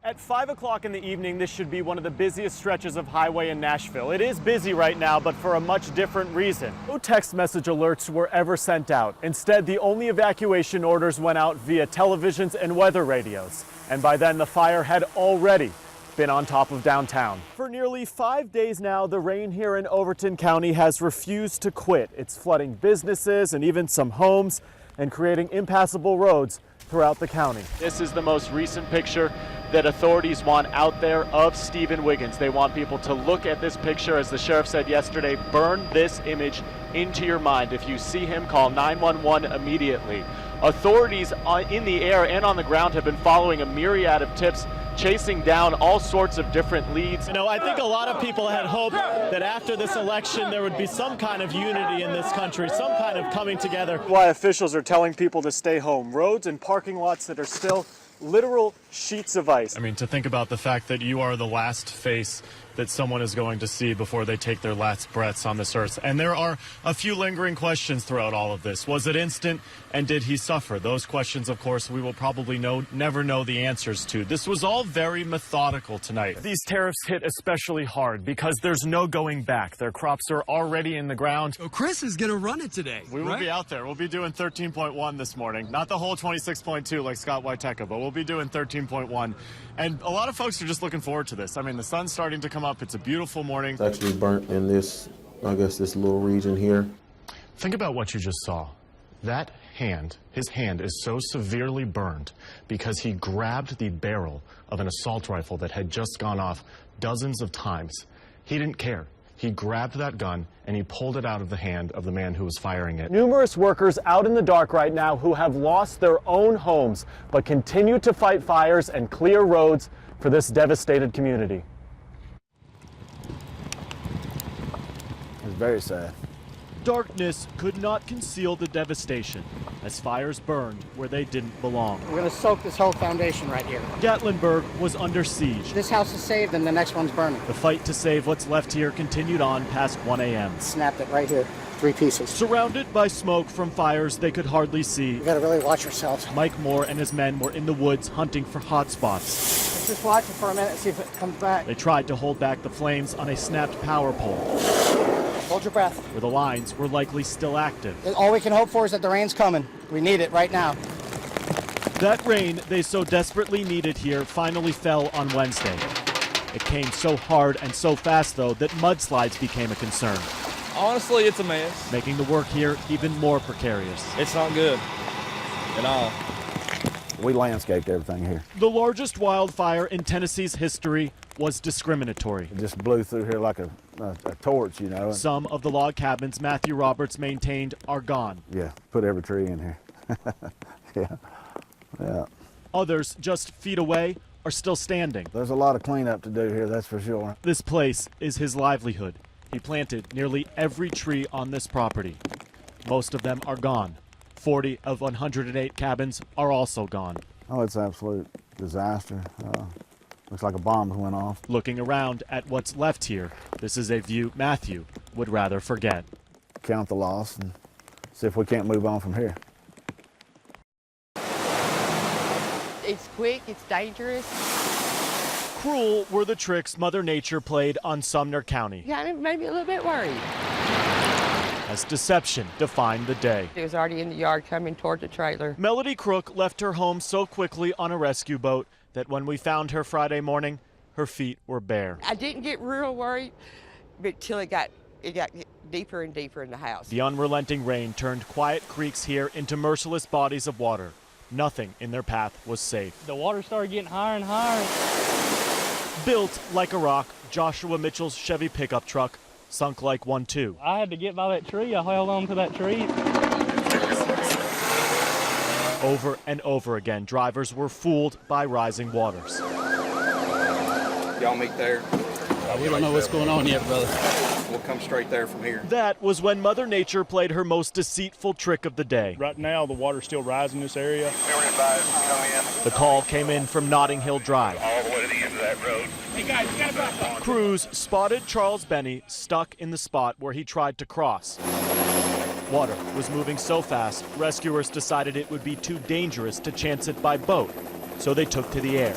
At 5 o'clock in the evening, this should be one of the busiest stretches of highway in Nashville. It is busy right now, but for a much different reason. No text message alerts were ever sent out. Instead, the only evacuation orders went out via televisions and weather radios. And by then, the fire had already been on top of downtown. For nearly 5 days now, the rain here in Overton County has refused to quit. It's flooding businesses and even some homes and creating impassable roads throughout the county. This is the most recent picture that authorities want out there of Stephen Wiggins. They want people to look at this picture, as the sheriff said yesterday, burn this image into your mind. If you see him, call 911 immediately. Authorities in the air and on the ground have been following a myriad of tips, chasing down all sorts of different leads. You know, I think a lot of people had hoped that after this election there would be some kind of unity in this country, some kind of coming together. Why officials are telling people to stay home. Roads and parking lots that are still literal sheets of ice. I mean, to think about the fact that you are the last face that someone is going to see before they take their last breaths on this earth. And there are a few lingering questions throughout all of this. Was it instant, and did he suffer? Those questions, of course, we will probably never know the answers to. This was all very methodical tonight. These tariffs hit especially hard because there's no going back. Their crops are already in the ground. So Chris is going to run it today. We will be out there. We'll be doing 13.1 this morning. Not the whole 26.2 like Scott Waiteka, but we'll be doing 13.1. And a lot of folks are just looking forward to this. I mean, the sun's starting to come up. It's a beautiful morning. It's actually burnt in this, I guess, this little region here. Think about what you just saw. That hand, his hand is so severely burned because he grabbed the barrel of an assault rifle that had just gone off dozens of times. He didn't care. He grabbed that gun and he pulled it out of the hand of the man who was firing it. Numerous workers out in the dark right now who have lost their own homes but continue to fight fires and clear roads for this devastated community. It's very sad. Darkness could not conceal the devastation as fires burned where they didn't belong. We're going to soak this whole foundation right here. Gatlinburg was under siege. This house is saved and the next one's burning. The fight to save what's left here continued on past 1 a.m. Snapped it right here. 3 pieces. Surrounded by smoke from fires they could hardly see, You got to really watch yourselves. Mike Moore and his men were in the woods hunting for hot spots. Let's just watch it for a minute and see if it comes back. They tried to hold back the flames on a snapped power pole, Hold your breath. where the lines were likely still active. All we can hope for is that the rain's coming. We need it right now. That rain they so desperately needed here finally fell on Wednesday. It came so hard and so fast, though, that mudslides became a concern, Honestly, it's a mess. making the work here even more precarious. It's not good at all. We landscaped everything here. The largest wildfire in Tennessee's history was discriminatory. It just blew through here like a torch, you know. Some of the log cabins Matthew Roberts maintained are gone. Yeah, put every tree in here. Yeah. Others, just feet away, are still standing. There's a lot of cleanup to do here, that's for sure. This place is his livelihood. He planted nearly every tree on this property. Most of them are gone. 40 of 108 cabins are also gone. Oh, it's an absolute disaster. Looks like a bomb went off. Looking around at what's left here, this is a view Matthew would rather forget. Count the loss and see if we can't move on from here. It's quick, it's dangerous. Cruel were the tricks Mother Nature played on Sumner County, Kind of made me a little bit worried. as deception defined the day. It was already in the yard coming toward the trailer. Melody Crook left her home so quickly on a rescue boat that when we found her Friday morning, her feet were bare. I didn't get real worried until it got deeper and deeper in the house. The unrelenting rain turned quiet creeks here into merciless bodies of water. Nothing in their path was safe. The water started getting higher and higher. Built like a rock, Joshua Mitchell's Chevy pickup truck sunk like one too. I had to get by that tree. I held on to that tree. Over and over again, drivers were fooled by rising waters. Y'all meet there. We don't know what's going on yet, brother. We'll come straight there from here. That was when Mother Nature played her most deceitful trick of the day. Right now, the water's still rising in this area. The call came in from Notting Hill Drive. All the way to the end of that road. Hey guys, you gotta back up. Crews spotted Charles Benny stuck in the spot where he tried to cross. Water was moving so fast, rescuers decided it would be too dangerous to chance it by boat, so they took to the air.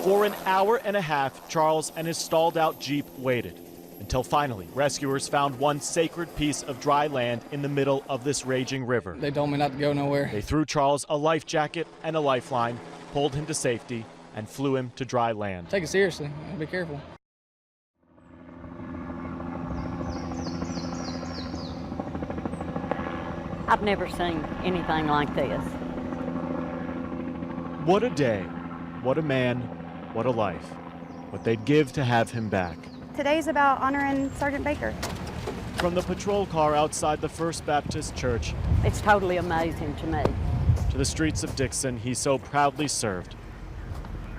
For an hour and a half, Charles and his stalled out Jeep waited until finally rescuers found one sacred piece of dry land in the middle of this raging river. They told me not to go nowhere. They threw Charles a life jacket and a lifeline, pulled him to safety, and flew him to dry land. Take it seriously. Be careful. I've never seen anything like this. What a day, what a man, what a life. What they'd give to have him back. Today's about honoring Sergeant Baker. From the patrol car outside the First Baptist Church It's totally amazing to me. to the streets of Dixon he so proudly served,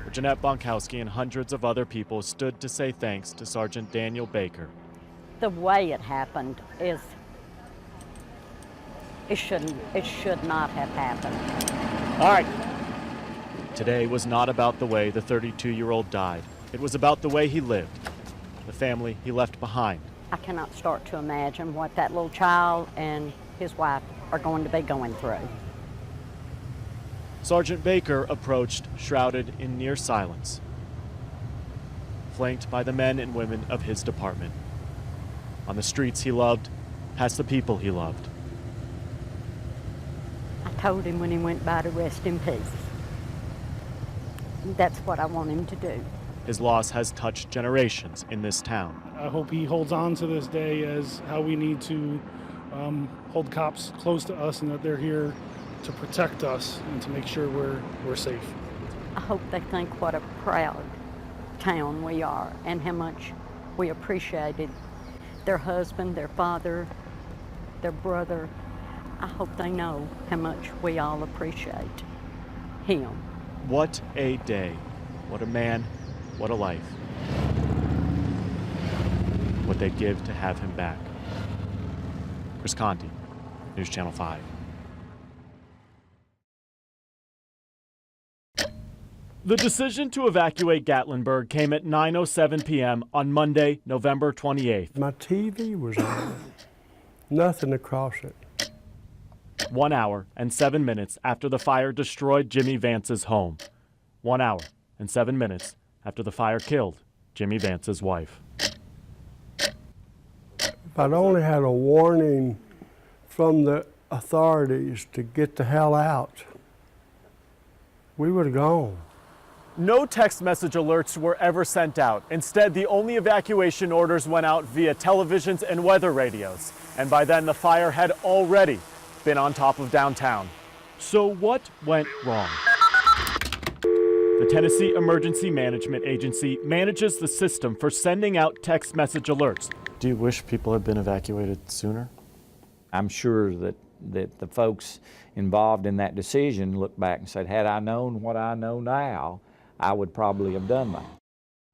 where Jeanette Bonkowski and hundreds of other people stood to say thanks to Sergeant Daniel Baker. The way it happened is, it should not have happened. All right. Today was not about the way the 32-year-old died. It was about the way he lived, the family he left behind. I cannot start to imagine what that little child and his wife are going to be going through. Sergeant Baker approached, shrouded in near silence, flanked by the men and women of his department. On the streets he loved, past the people he loved. I told him when he went by to rest in peace. That's what I want him to do. His loss has touched generations in this town. I hope he holds on to this day as how we need to hold cops close to us and that they're here to protect us and to make sure we're safe. I hope they think what a proud town we are and how much we appreciated their husband, their father, their brother. I hope they know how much we all appreciate him. What a day. What a man. What a life. What they'd give to have him back. Chris Conte, News Channel 5. The decision to evacuate Gatlinburg came at 9:07 p.m. on Monday, November 28th. My TV was on. Nothing across it. 1 hour and 7 minutes after the fire destroyed Jimmy Vance's home. 1 hour and 7 minutes after the fire killed Jimmy Vance's wife. If I'd only had a warning from the authorities to get the hell out, we would have gone. No text message alerts were ever sent out. Instead, the only evacuation orders went out via televisions and weather radios. And by then, the fire had already been on top of downtown. So what went wrong? The Tennessee Emergency Management Agency manages the system for sending out text message alerts. Do you wish people had been evacuated sooner? I'm sure that the folks involved in that decision looked back and said, had I known what I know now, I would probably have done that.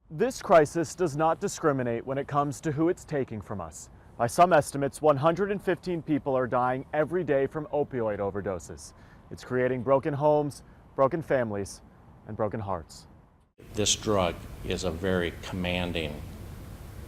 This crisis does not discriminate when it comes to who it's taking from us. By some estimates, 115 people are dying every day from opioid overdoses. It's creating broken homes, broken families, and broken hearts. This drug is a very commanding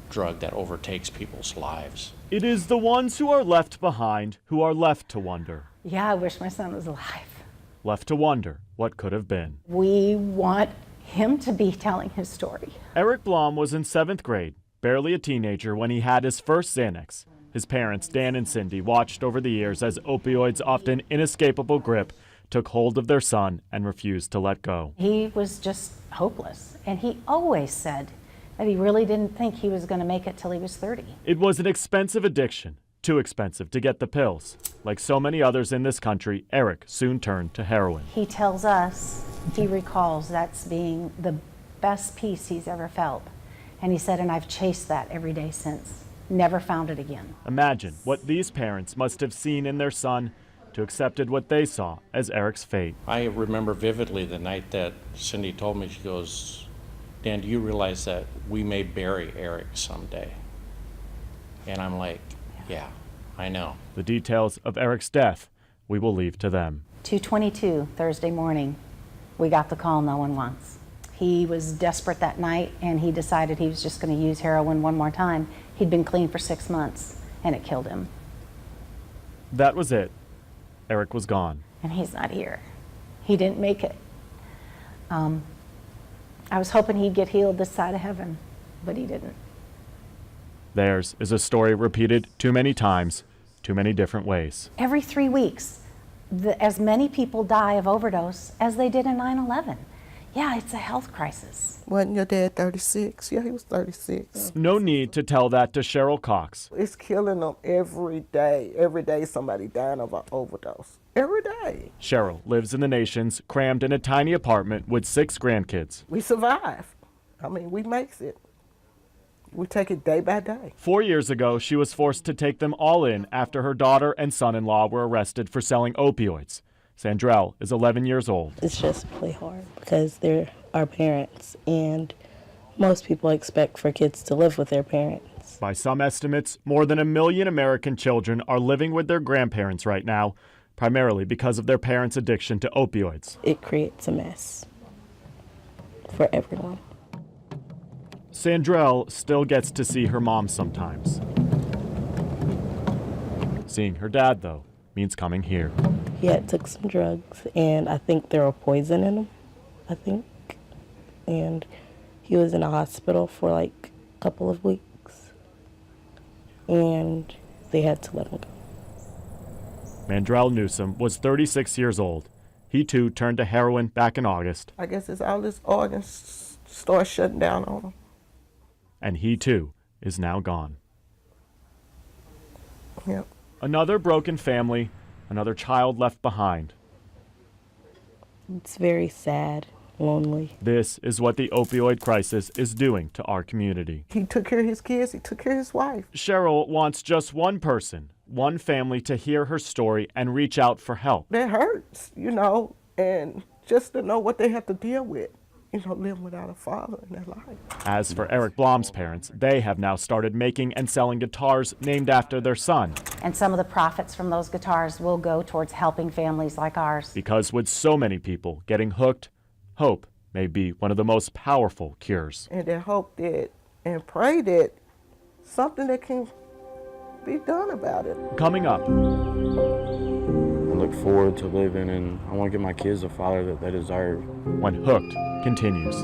drug that overtakes people's lives. It is the ones who are left behind who are left to wonder. Yeah, I wish my son was alive. Left to wonder what could have been. We want him to be telling his story. Eric Blom was in 7th grade, barely a teenager when he had his first Xanax. His parents, Dan and Cindy, watched over the years as opioids' often inescapable grip took hold of their son and refused to let go. He was just hopeless, and he always said that he really didn't think he was going to make it till he was 30. It was an expensive addiction, too expensive to get the pills. Like so many others in this country, Eric soon turned to heroin. He tells us he recalls that's being the best peace he's ever felt. And he said, and I've chased that every day since. Never found it again. Imagine what these parents must have seen in their son to accepted what they saw as Eric's fate. I remember vividly the night that Cindy told me, she goes, Dan, do you realize that we may bury Eric someday? And I'm like, yeah, I know. The details of Eric's death we will leave to them. 2:22 Thursday morning, we got the call no one wants. He was desperate that night, and he decided he was just going to use heroin one more time. He'd been clean for 6 months, and it killed him. That was it. Eric was gone. And he's not here. He didn't make it. I was hoping he'd get healed this side of heaven, but he didn't. Theirs is a story repeated too many times, too many different ways. Every 3 weeks, as many people die of overdose as they did in 9/11. Yeah, it's a health crisis. Wasn't your dad 36? Yeah, he was 36. No need to tell that to Cheryl Cox. It's killing them every day. Every day somebody dying of an overdose. Every day. Cheryl lives in the Nations, crammed in a tiny apartment with 6 grandkids. We survive. I mean, we makes it. We take it day by day. 4 years ago, she was forced to take them all in after her daughter and son-in-law were arrested for selling opioids. Sandrell is 11 years old. It's just really hard because they're our parents, and most people expect for kids to live with their parents. By some estimates, more than 1 million American children are living with their grandparents right now, primarily because of their parents' addiction to opioids. It creates a mess for everyone. Sandrell still gets to see her mom sometimes. Seeing her dad, though, means coming here. He had took some drugs, and I think there were poison in them, I think. And he was in a hospital for like a couple of weeks, and they had to let him go. Mandrell Newsom was 36 years old. He too turned to heroin back in August. I guess it's all this organs start shutting down on him. And he too is now gone. Yep. Another broken family, another child left behind. It's very sad, lonely. This is what the opioid crisis is doing to our community. He took care of his kids, he took care of his wife. Cheryl wants just one person, one family to hear her story and reach out for help. That hurts, you know, and just to know what they have to deal with, you know, living without a father in their life. As for Eric Blom's parents, they have now started making and selling guitars named after their son. And some of the profits from those guitars will go towards helping families like ours. Because with so many people getting hooked, hope may be one of the most powerful cures. And they hope that and pray that something that can be done about it. Coming up. I look forward to living, and I want to give my kids a father that they deserve. When Hooked continues.